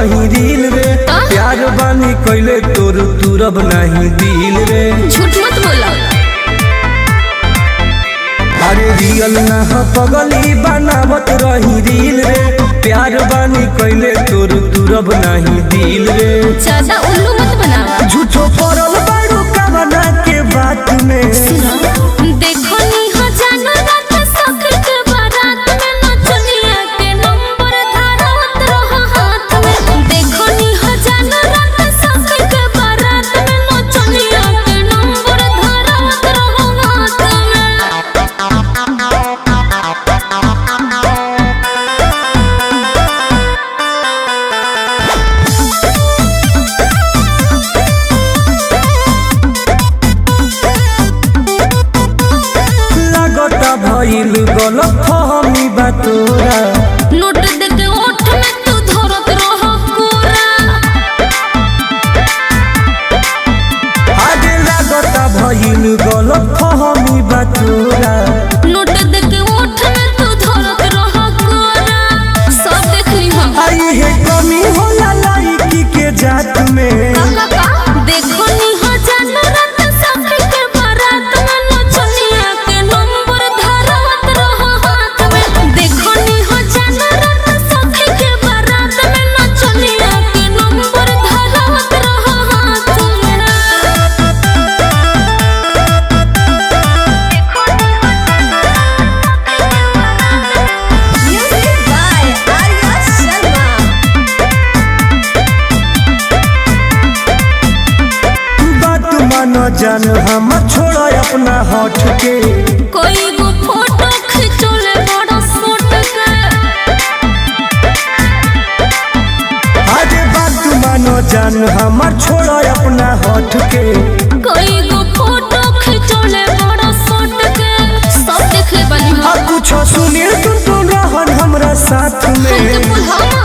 रही रील रे, प्यार बानी कैले तोर तुरब नहीं दिल रे। झूठ मत बोला। अरे रियल ना हो पगली बनावत रही रील रे, प्यार बानी कैले तोर तुरब नहीं दिल रे। ज्यादा उल्लू मत बनावा। झूठो पड़ल बारू कवना के बात में। देखो नी हो जानो रात सखर के बारात में नचनिया के नंबर धारत रहो हाथ में। देखो नी हो जानो रात सखर के बारात में नचनिया के नंबर धारत रहो हाथ में। लगता भइल गलत फहमी बा तोरा। नोट देके ओठ में तू धरत रहो कोरा। आगे लगता भइल गलत फहमी बा तोरा। नोट देके ओठ में तू धरत रहो कोरा। सब देख ली हम। आई है कमी होला लाइकी के जात में। देखो नी हो जानो रात सखर के बारात में नचनिया के नंबर धारत रहो हाथ में। देखो नी हो जानो रात सखर के बारात में नचनिया के नंबर धारत रहो हाथ में। Music by Arya Sharma. बात मानो जान हम छोड़ा अपना हट के। कोई वो फोटो खिंचोले बड़ा सूट के। आगे बात मानो जान हम छोड़ा अपना हट के। कोई वो फोटो खिंचोले बड़ा सूट के। सब देख ले बनी अब कुछ सुनील तुम रहन हमरा साथ में। हम